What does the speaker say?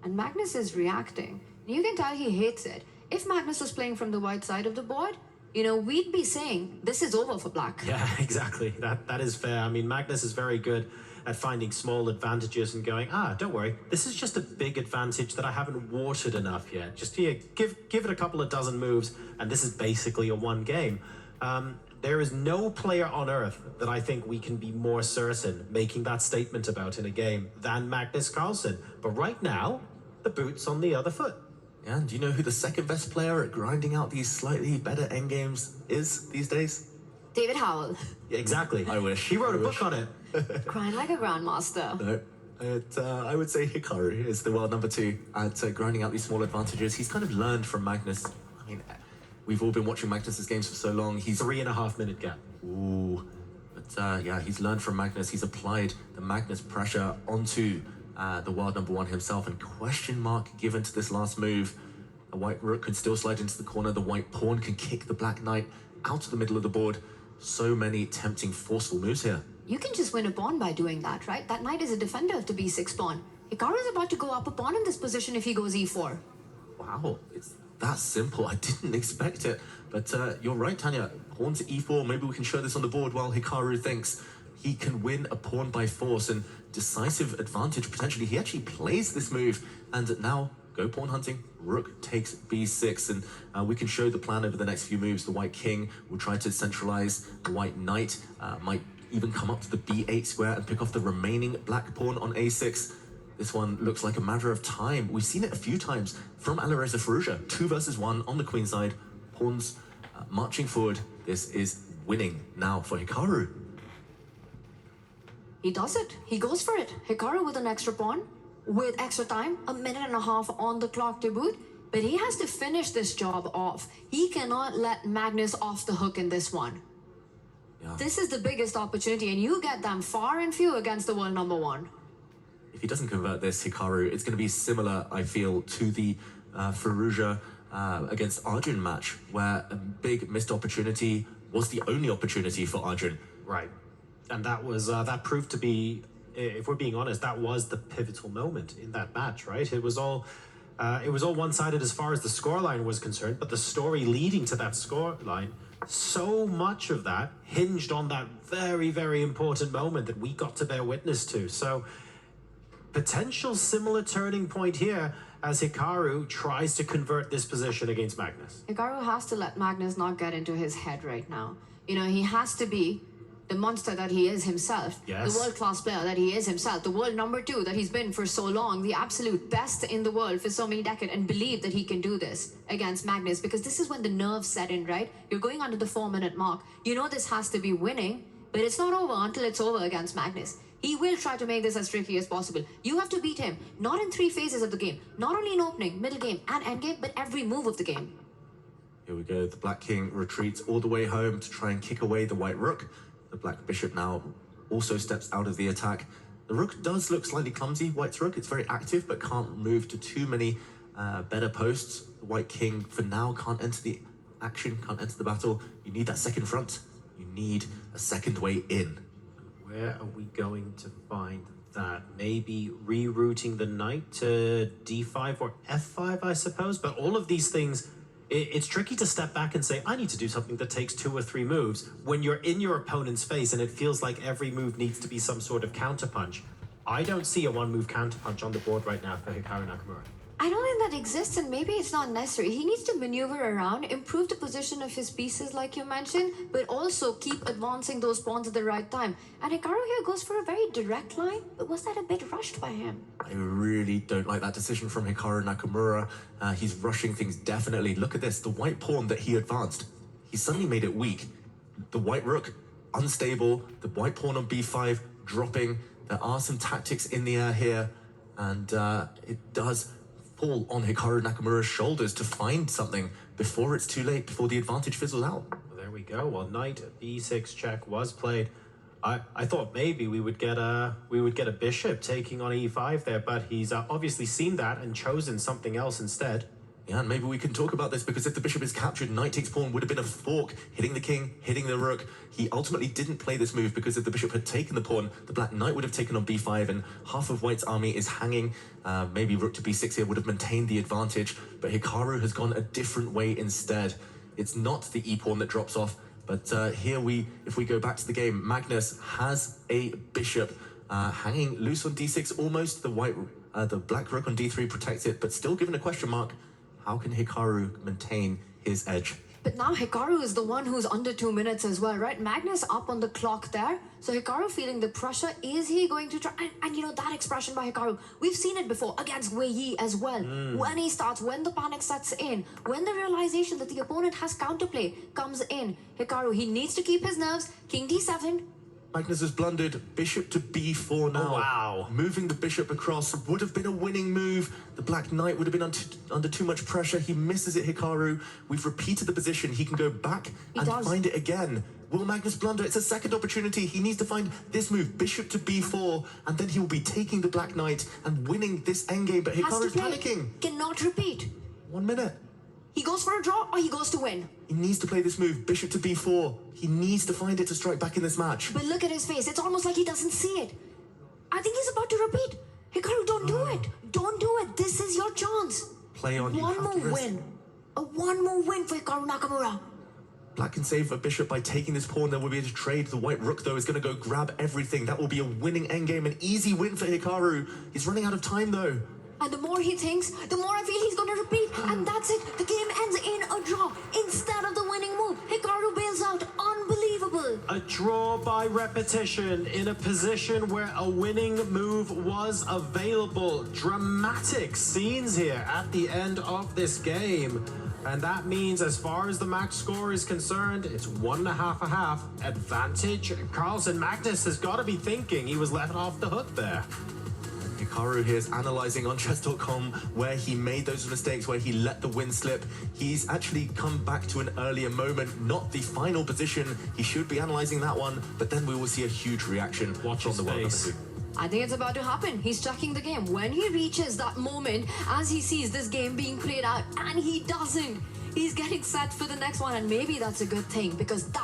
and Magnus is reacting. You can tell he hates it. If Magnus was playing from the white side of the board, we'd be saying this is over for black. Yeah, exactly. That is fair. I mean, Magnus is very good at finding small advantages and going, don't worry, this is just a big advantage that I haven't watered enough yet. Just here, give it a couple of dozen moves, and this is basically a one game. There is no player on earth that I think we can be more certain making that statement about in a game than Magnus Carlsen. But right now, the boot's on the other foot. Yeah, and do you know who the second best player at grinding out these slightly better endgames is these days? David Howell. Yeah, exactly. I wish. He wrote a book on it. Grind like a grandmaster. No, I would say Hikaru is the world number 2 at grinding out these small advantages. He's kind of learned from Magnus. I mean, we've all been watching Magnus's games for so long. He's 3.5 minute gap. Ooh. But yeah, he's learned from Magnus. He's applied the Magnus pressure onto the world number 1 himself, and question mark given to this last move. The white rook could still slide into the corner. The white pawn can kick the black knight out of the middle of the board. So many tempting, forceful moves here. You can just win a pawn by doing that, right? That knight is a defender of the b6 pawn. Hikaru is about to go up a pawn in this position if he goes e4. Wow, it's that simple. I didn't expect it. But you're right, Tanya. Pawn to e4. Maybe we can show this on the board while Hikaru thinks he can win a pawn by force and decisive advantage potentially. He actually plays this move, and now go pawn hunting. Rook takes b6, and we can show the plan over the next few moves. The white king will try to centralize. The white knight might even come up to the b8 square and pick off the remaining black pawn on a6. This one looks like a matter of time. We've seen it a few times from Alireza Firouzja. 2 versus 1 on the queen side. Pawns marching forward. This is winning now for Hikaru. He does it. He goes for it. Hikaru with an extra pawn, with extra time, 1.5 minutes on the clock to boot. But he has to finish this job off. He cannot let Magnus off the hook in this one. Yeah. This is the biggest opportunity, and you get them far and few against the world number 1. If he doesn't convert this, Hikaru, it's going to be similar, I feel, to the Firouzja against Arjun match, where a big missed opportunity was the only opportunity for Arjun. Right. And that was that proved to be, if we're being honest, that was the pivotal moment in that match, right? It was all one-sided as far as the scoreline was concerned, but the story leading to that scoreline, so much of that hinged on that very, very important moment that we got to bear witness to. So potential similar turning point here as Hikaru tries to convert this position against Magnus. Hikaru has to let Magnus not get into his head right now. He has to be the monster that he is himself, yes. The world-class player that he is himself, the world number 2 that he's been for so long, the absolute best in the world for so many decades, and believe that he can do this against Magnus, because this is when the nerves set in, right? You're going under the 4-minute mark. This has to be winning, but it's not over until it's over against Magnus. He will try to make this as tricky as possible. You have to beat him, not in 3 phases of the game, not only in opening, middle game, and end game, but every move of the game. Here we go. The black king retreats all the way home to try and kick away the white rook. The black bishop now also steps out of the attack. The rook does look slightly clumsy, white's rook. It's very active, but can't move to too many better posts. The white king, for now, can't enter the action, can't enter the battle. You need that second front. You need a second way in. Where are we going to find that? Maybe rerouting the knight to d5 or f5, I suppose? But all of these things, it's tricky to step back and say, I need to do something that takes 2 or 3 moves when you're in your opponent's face and it feels like every move needs to be some sort of counterpunch. I don't see a 1-move counterpunch on the board right now for Hikaru Nakamura. I don't think that exists, and maybe it's not necessary. He needs to maneuver around, improve the position of his pieces like you mentioned, but also keep advancing those pawns at the right time. And Hikaru here goes for a very direct line, but was that a bit rushed by him? I really don't like that decision from Hikaru Nakamura. He's rushing things, definitely. Look at this, the white pawn that he advanced. He suddenly made it weak. The white rook, unstable. The white pawn on b5, dropping. There are some tactics in the air here, and it does fall on Hikaru Nakamura's shoulders to find something before it's too late, before the advantage fizzles out. Well, there we go. Well, knight b6 check was played. I thought maybe we would get a bishop taking on e5 there, but he's obviously seen that and chosen something else instead. Yeah, and maybe we can talk about this, because if the bishop is captured, knight takes pawn would have been a fork, hitting the king, hitting the rook. He ultimately didn't play this move, because if the bishop had taken the pawn, the black knight would have taken on b5, and half of white's army is hanging. Maybe rook to b6 here would have maintained the advantage, but Hikaru has gone a different way instead. It's not the e-pawn that drops off, but here if we go back to the game, Magnus has a bishop hanging loose on d6 almost. The black rook on d3 protects it, but still given a question mark. How can Hikaru maintain his edge? But now Hikaru is the one who's under 2 minutes as well, right? Magnus up on the clock there. So Hikaru feeling the pressure. Is he going to try? And you know, that expression by Hikaru, we've seen it before against Wei Yi as well. When he starts, when the panic sets in, when the realization that the opponent has counterplay comes in, Hikaru, he needs to keep his nerves. King d7. Magnus has blundered. Bishop to b4 now. Oh, wow. Moving the bishop across would have been a winning move. The black knight would have been under too much pressure. He misses it, Hikaru. We've repeated the position. He can go back and find it again. Will Magnus blunder? It's a second opportunity. He needs to find this move, bishop to b4, and then he will be taking the black knight and winning this endgame. But Hikaru's panicking. Cannot repeat. 1 minute. He goes for a draw or he goes to win. He needs to play this move, bishop to b4. He needs to find it to strike back in this match. But look at his face. It's almost like he doesn't see it. I think he's about to repeat. Hikaru, don't do it. Don't do it. This is your chance. Play on. One more win. A one more win for Hikaru Nakamura. Black can save a bishop by taking this pawn. There will be a trade. The white rook, though, is going to go grab everything. That will be a winning endgame, an easy win for Hikaru. He's running out of time, though. And the more he thinks, the more I feel he's going to repeat. And that's it. The game ends in a draw instead of the winning move. Hikaru bails out. Unbelievable. A draw by repetition in a position where a winning move was available. Dramatic scenes here at the end of this game. And that means, as far as the match score is concerned, it's 1.5 advantage. Carlsen Magnus has got to be thinking he was left off the hook there. Hikaru here is analysing on chess.com where he made those mistakes, where he let the win slip. He's actually come back to an earlier moment, not the final position. He should be analysing that one, but then we will see a huge reaction. Watch from the world number 2. I think it's about to happen. He's checking the game. When he reaches that moment, as he sees this game being played out, and he doesn't, he's getting set for the next one, and maybe that's a good thing, because that